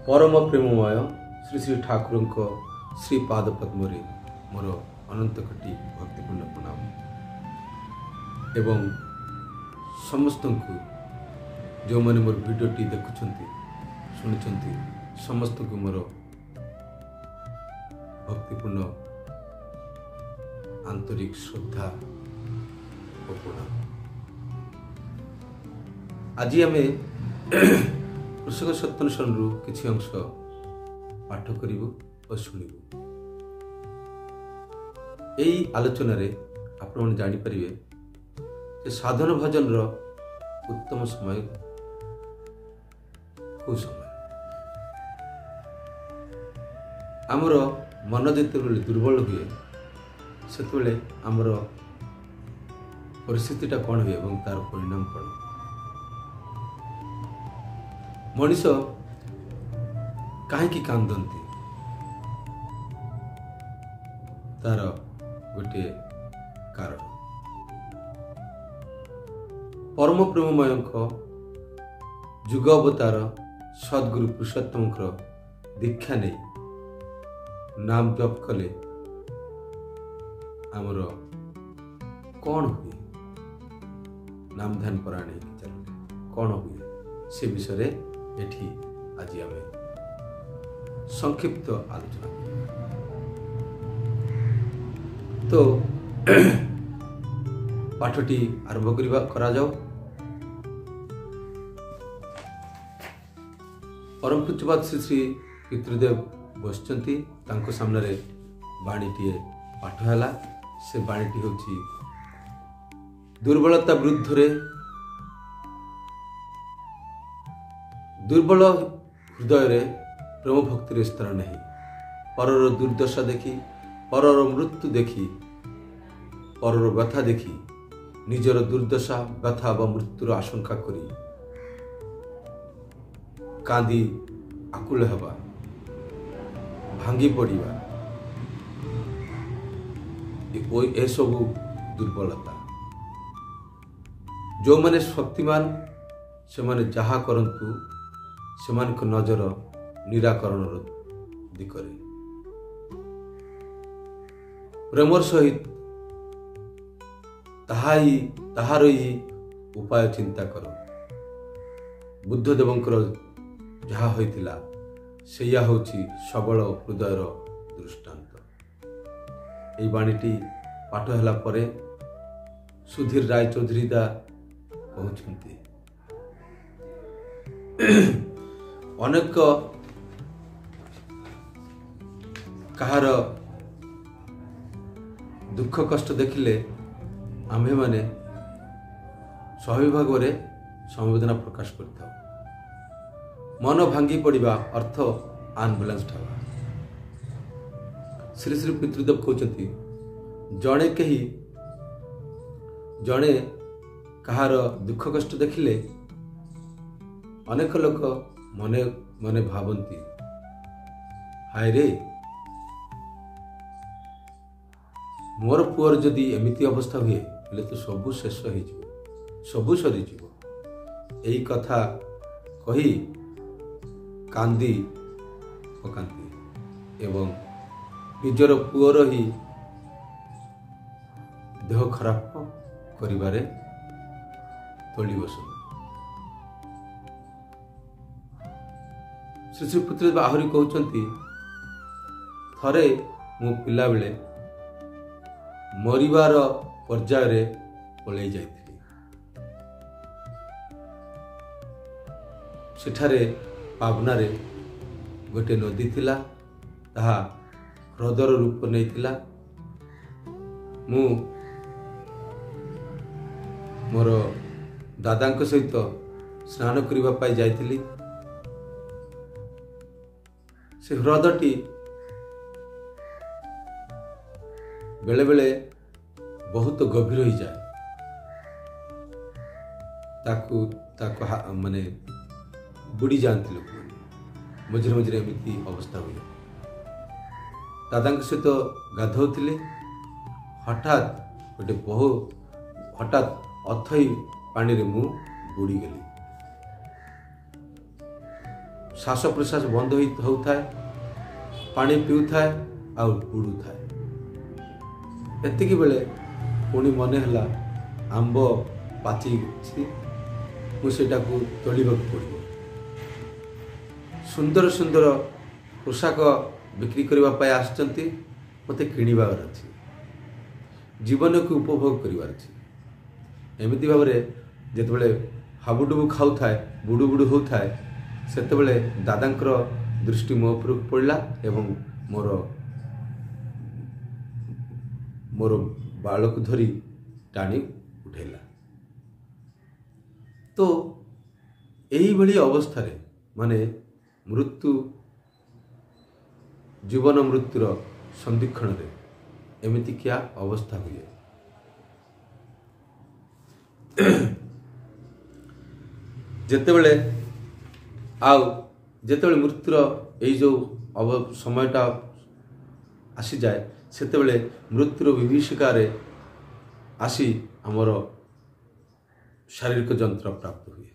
परम प्रेममय श्री श्री ठाकुर श्री पाद पद्म मोर अनंत कोटि भक्तिपूर्ण प्रणाम एवं समस्त को जो मैंने मोर वीडियोटी देखुंट शुणुंट समस्त को मोर भक्तिपूर्ण आंतरिक श्रद्धा और प्रणाम। आज आम कृषक सत्यानुसरण किसी अंश पाठ करूँ और शुणु। यही आलोचन आपण जापर साधन भजन उत्तम समय कौ समय आमर मन जिते दुर्बल हुए से आमर परिस्थितिटा कौन हुए और तार परिणाम कौन। मनीष कहीं कांदती तार गोटे कारण परम प्रेममय जुग अवतार सद्गुरु पुरुषोत्तम दीक्षा नहीं नाम जप कले आमर कौन हुए नाम ध्यान परायण चल कौन हुए से विषय एठी आज आम संक्षिप्त आलोचना तो पाठटी आरंभ करा जाओ। परम पूज्यपाद श्री श्री पितृदेव बसचंती तांको सामने बाणीटीए पाठ है। से बाणीटी होची दुर्बलता विरुद्ध दुर्बल हृदय प्रेम भक्ति स्थान नहीं परर दुर्दशा देखी परर मृत्यु देखी परर व्यथा देखी निजर दुर्दशा व्यथा व मृत्युर आशंका करी कांदी आकुल हवा भांगी पड़िबा ए सबु दुर्बलता। जो माने शक्तिमान से माने जहा करंतु से मान को नजर निराकरण दिगरे प्रेमर सहित ताहार ही उपाय चिंता कर। बुद्धदेवंकर जहा होइतिला सेया होची सबल हृदयर दृष्टांत। এই বাণীটি পাঠ ହେଲା ପରେ ସୁଧୀର ରାୟ ଚୌଧୁରୀ ଦା କହୁଛନ୍ତି ଅନେକ କାହାର ଦୁଃଖ କଷ୍ଟ ଦେଖିଲେ ଆମ୍ଭେ ମାନେ ସ୍ୱାଭାବିକ ଭାବରେ ସମବେଦନା ପ୍ରକାଶ କରିଥାଉ। ମନ ଭାଙ୍ଗି ପଡ଼ିବା ଅର୍ଥ ଆମ୍ବୁଲାନ୍ସ ଠାବା। श्री श्री पितृदेव कहते जड़े कहीं जड़े कहार दुख कष्ट देखिले अनेक लोक मने मने भावती हाय रे मोर पुअर जदि एमिति अवस्था हुए बोले तो सबू शेष हो सबू सरी यही कथा कही कांदी पकांती एवं निजर पुअर ही देह खराब करिबारे तोली बसु। श्री श्री पुत्र आहरी कहते थरे मु पिला बेले मरिबार पर्याय पलई जाइथिली। सेठारे पावनारे गोटे नदी थिला ताहा ह्रदर रूप नहीं मु मोर दादा सहित स्नान करने जाइथिली। से ह्रदटी बेले बेले बहुत गभीर हो जाए ताकू ताकू माने बुड़ी जाती लोक मझे मझे एमती अवस्था हुए। दादा सहित गाधोली हठात गोटे बहु हठात अथई पानी रे मु बुड़ी गली। श्वास प्रश्वास बंद होता है, पानी पीउଥାଏ ଆଉ ଉଡ଼ୁଥାଏ। ଏତିକି ବେଳେ ପୁଣି ମନେ ହେଲା ଆମ୍ବ ପାଚିଛି, ମୁଁ ସେଇଟାକୁ ତୋଳିବାକୁ ପଡ଼ିବ। ସୁନ୍ଦର ସୁନ୍ଦର ପୋଷାକ ବିକ୍ରି କରିବା ପାଇଁ ଆସିଛନ୍ତି, ମୋତେ କିଣିବାର ଅଛି, ଜୀବନକୁ ଉପଭୋଗ କରିବାର ଅଛି। ଏମିତି ଭାବରେ ଯେତେବେଳେ ହାବୁଡୁବୁ ଖାଉଥାଏ, ବୁଡ଼ୁ ବୁଡ଼ୁ ହେଉଥାଏ, ସେତେବେଳେ ଦାଦାଙ୍କର ଦୃଷ୍ଟି ମୋ ଉପରକୁ ପଡ଼ିଲା ଏବଂ ମୋର ବାଳକୁ ଧରି ଟାଣି ଉଠାଇଲା। ତ ଏଇଭଳି ଅବସ୍ଥାରେ ମାନେ ଜୀବନ ମୃତ୍ୟୁର ସନ୍ଧିକ୍ଷଣରେ ଏମିତିକିଆ ଅବସ୍ଥା ହୁଏ। ଯେତେବେଳେ ମୃତ୍ୟୁର ଏଇ ଯେଉଁ ସମୟଟା ଆସିଯାଏ, ସେତେବେଳେ ମୃତ୍ୟୁର ବିଭୀଷିକାରେ ଆସି ଆମର ଶାରୀରିକ ଯନ୍ତ୍ର ପ୍ରାପ୍ତ ହୁଏ।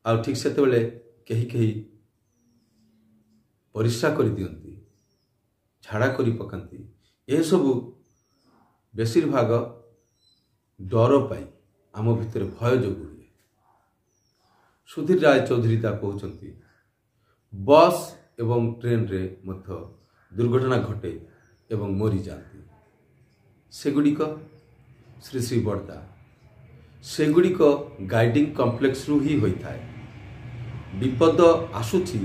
ଆଉ ଠିକ୍ ସେତେବେଳେ କେହି କେହି ପରିସ୍ରା କରିଦିଅନ୍ତି, ଝାଡ଼ା କରି ପକାନ୍ତି। ଏସବୁ ବେଶୀରଭାଗ ଡର ପାଇଁ, ଆମ ଭିତରେ ଭୟ ଯୋଗୁଁ ହୁଏ। ସୁଧୀର ରାୟ ଚୌଧୁରୀ ତା କହୁଛନ୍ତି, ବସ୍ ଏବଂ ଟ୍ରେନରେ ମଧ୍ୟ ଦୁର୍ଘଟଣା ଘଟେ ଏବଂ ମରିଯାଆନ୍ତି। ସେଗୁଡ଼ିକ ଶ୍ରୀ ଶ୍ରୀ ବର୍ଦା, ସେଗୁଡ଼ିକ ଗାଇଡିଂ କମ୍ପ୍ଲେକ୍ସରୁ ହିଁ ହୋଇଥାଏ। ବିପଦ ଆସୁଛି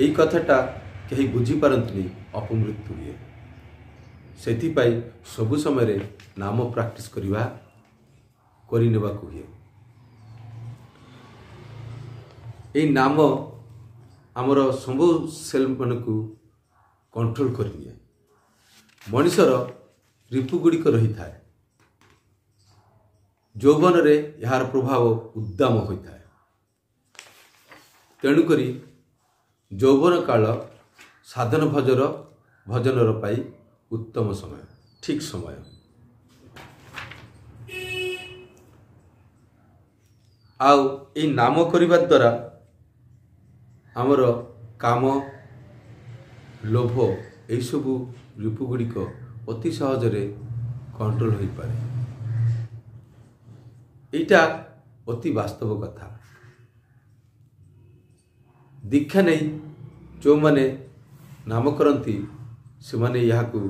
ଏଇ କଥାଟା କେହି ବୁଝିପାରନ୍ତିନି, ଅପମୃତ୍ୟୁ ହୁଏ। ସେଥିପାଇଁ ସବୁ ସମୟରେ ନାମ ପ୍ରାକ୍ଟିସ୍ କରିନେବାକୁ ହୁଏ। ଏଇ ନାମ ଆମର ସବୁ ସେଲ୍ମାନଙ୍କୁ କଣ୍ଟ୍ରୋଲ କରିନିଏ। ମଣିଷର ରିପୁଗୁଡ଼ିକ ରହିଥାଏ, ଯୌବନରେ ଏହାର ପ୍ରଭାବ ଉଦ୍ଦାମ ହୋଇଥାଏ। ତେଣୁକରି ଯୌବନ କାଳ ସାଧନ ଭଜନର ପାଇଁ ଉତ୍ତମ ସମୟ, ଠିକ୍ ସମୟ। ଆଉ ଏଇ ନାମ କରିବା ଦ୍ୱାରା ଆମର କାମ, ଲୋଭ, ଏଇସବୁ ରିପୁଗୁଡ଼ିକ ଅତି ସହଜରେ କଣ୍ଟ୍ରୋଲ ହୋଇପାରେ। ଏଇଟା ଅତି ବାସ୍ତବ କଥା। ଦୀକ୍ଷା ନେଇ ଯେଉଁମାନେ ନାମ କରନ୍ତି, ସେମାନେ ଏହାକୁ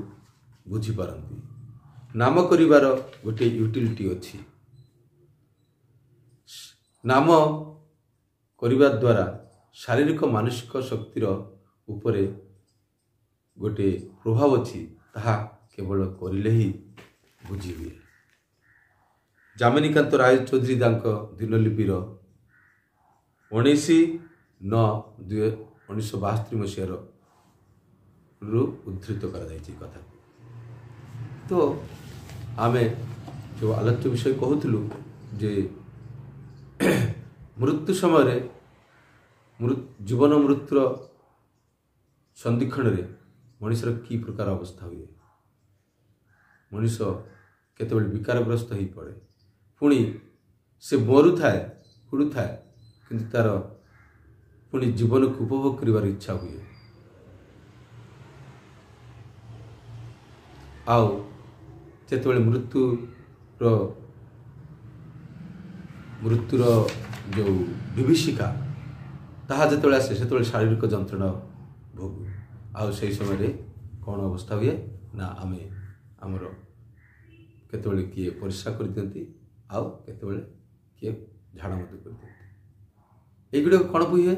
ବୁଝିପାରନ୍ତି। ନାମ କରିବାର ଗୋଟିଏ ୟୁଟିଲିଟି ଅଛି। ନାମ କରିବା ଦ୍ୱାରା ଶାରୀରିକ ମାନସିକ ଶକ୍ତିର ଉପରେ ଗୋଟିଏ ପ୍ରଭାବ ଅଛି, ତାହା କେବଳ କରିଲେ ହିଁ ବୁଝି ହୁଏ। ଯାମିନୀକାନ୍ତ ରାୟ ଚୌଧୁରୀ ତାଙ୍କ ଦିନଲିପିର 19/9/1972 ମସିହାର ଉଦ୍ଧୃତ କରାଯାଇଛି କଥାକୁ। ତ ଆମେ ଯେଉଁ ଆଲୋଚ୍ୟ ବିଷୟ କହୁଥିଲୁ ଯେ ମୃତ୍ୟୁ ସମୟରେ ଜୀବନ ମୃତ୍ୟୁର ସନ୍ଧିକ୍ଷଣରେ ମଣିଷର କି ପ୍ରକାର ଅବସ୍ଥା ହୁଏ। ମଣିଷ କେତେବେଳେ ବିକାରଗ୍ରସ୍ତ ହୋଇପଡ଼େ, ପୁଣି ସେ ମରୁଥାଏ, ହୁଡ଼ୁଥାଏ, କିନ୍ତୁ ତାର ପୁଣି ଜୀବନକୁ ଉପଭୋଗ କରିବାର ଇଚ୍ଛା ହୁଏ। ଆଉ ଯେତେବେଳେ ମୃତ୍ୟୁର ଯେଉଁ ବିଭୀଷିକା ତାହା ଯେତେବେଳେ ଆସେ, ସେତେବେଳେ ଶାରୀରିକ ଯନ୍ତ୍ରଣା ଭୋଗୁ। ଆଉ ସେହି ସମୟରେ କ'ଣ ଅବସ୍ଥା ହୁଏ ନା, ଆମର କେତେବେଳେ କିଏ ପରିସ୍ରା କରିଦିଅନ୍ତି, ଆଉ କେତେବେଳେ କିଏ ଝାଡ଼ା ମଧ୍ୟ କରିଦିଅନ୍ତି। ଏଇଗୁଡ଼ିକ କ'ଣ ହୁଏ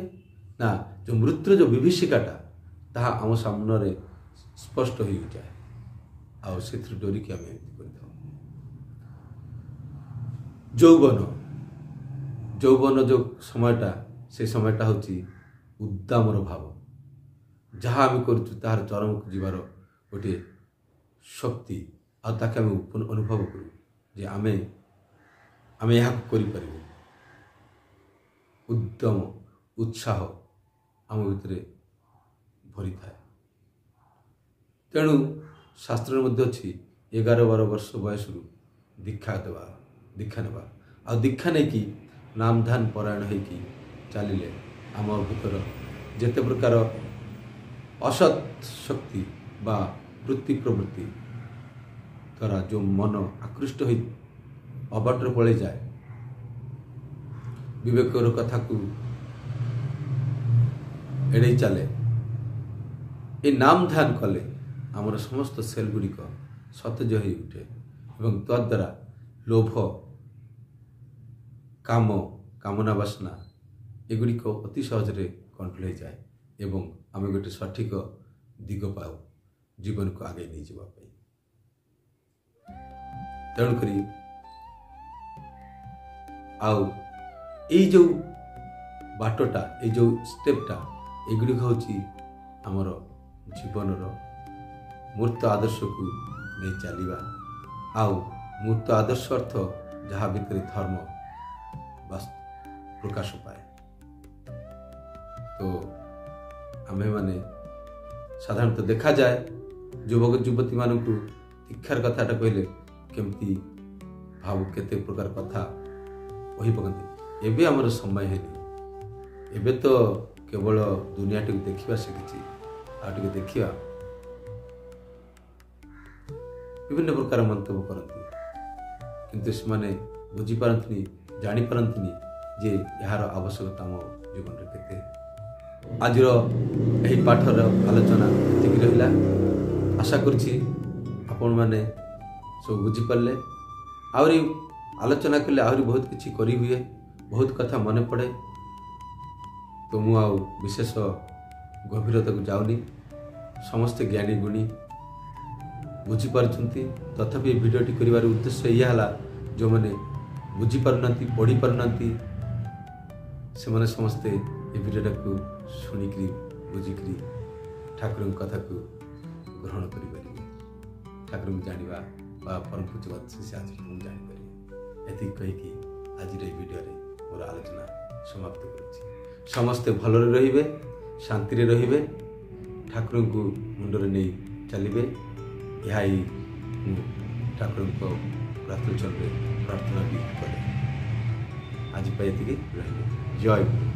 ନା, ଯେଉଁ ମୃତ୍ୟୁର ଯେଉଁ ବିଭୀଷିକାଟା ତାହା ଆମ ସାମ୍ନାରେ ସ୍ପଷ୍ଟ ହୋଇଯାଏ, ଆଉ ସେଥିରୁ ଡରିକି ଆମେ ଏମିତି କରିଥାଉ। ଯୌବନ ଯେଉଁ ସମୟଟା, ସେ ସମୟଟା ହେଉଛି ଉଦ୍ଦାମର ଭାବ। ଯାହା ଆମେ କରୁଛୁ ତାହାର ଚରମକୁ ଯିବାର ଗୋଟିଏ ଶକ୍ତି, ଆଉ ତାকে ଆମେ ଅନୁଭବ କରୁ ଯେ ଆମେ ଏହାକୁ କରିପାରିବୁ। ଉଦ୍ୟମ, ଉତ୍ସାହ ଆମ ଭିତରେ ଭରିଥାଏ। ତେଣୁ ଶାସ୍ତ୍ରରେ ମଧ୍ୟ ଅଛି 11-12 ବର୍ଷ ବୟସରୁ ଦୀକ୍ଷା ନେବା। ଆଉ ଦୀକ୍ଷା ନେଇକି ନାମଧାନ ପରାୟଣ ହେଇକି ଚାଲିଲେ आम भीतर जेते प्रकार असत शक्ति बा वृत्ति प्रवृत्ति द्वारा जो मन आकृष्ट हो अबाटर पड़े जाए विवेकर कथा को एड़े चले ये नाम ध्यान कले आमर समस्त सेल गुड़िक सतेज हो उठे एवं तद्वारा लोभ काम कामना वासना एगुड़िक अति सहजरे कंट्रोल हो जाए एवं आम गोटे सठिक दिग पाऊ जीवन को आगे नहीं जावाई। तेणुक आउ ये जो बाटटा ये जो स्टेपटा एगुड़िक हूँ आमर जीवन मूर्त आदर्श को नहीं चलवा आउ मूर्त आदर्श अर्थ जहाँ भीतर धर्म प्रकाश पाए। तो आमे माने साधारणतः देखा जाए युवक युवती मान को दीक्षार कथाटा कहले केमती भाव केते प्रकार कथा कही पकती एबे आमर समय है एबे तो केवल दुनिया टी देखा शिखी आगे देखा विभिन्न प्रकार मंतव्य करती किंतु से बुझीपारती जापारती जे यार आवश्यकता आम जीवन में केते। आज यही पाठर आलोचना एतिक रहिला आशा करुछि आपण माने सब बुझीपारे आहरी आलोचना कले आहरी बहुत किछि करी हुए बहुत कथा मन पड़े। तो मु आउ विशेष गभीरता को जाऊनी समस्ते ज्ञानी गुणी बुझीपार्छन्ति तथापि भिडियोटी करिवार उद्देश्य यह है जो मैंने बुझीपारना पढ़ी पारना से मैंने समस्ते ये भिडियोटा को शुणिकी बुझिकी ठाकुर कथा को ग्रहण करें ठाकुर को जाना परम पूज्यवाद से आज जापर ये कहीकि आज भिडियो मोर आलोचना समाप्त कर समस्ते भलरे रहिबे शांति रे रहिबे ठाकुर को मुंडरे नहीं चलिबे यही ठाकुर को प्रार्थना भी करे आज पाई रही जय।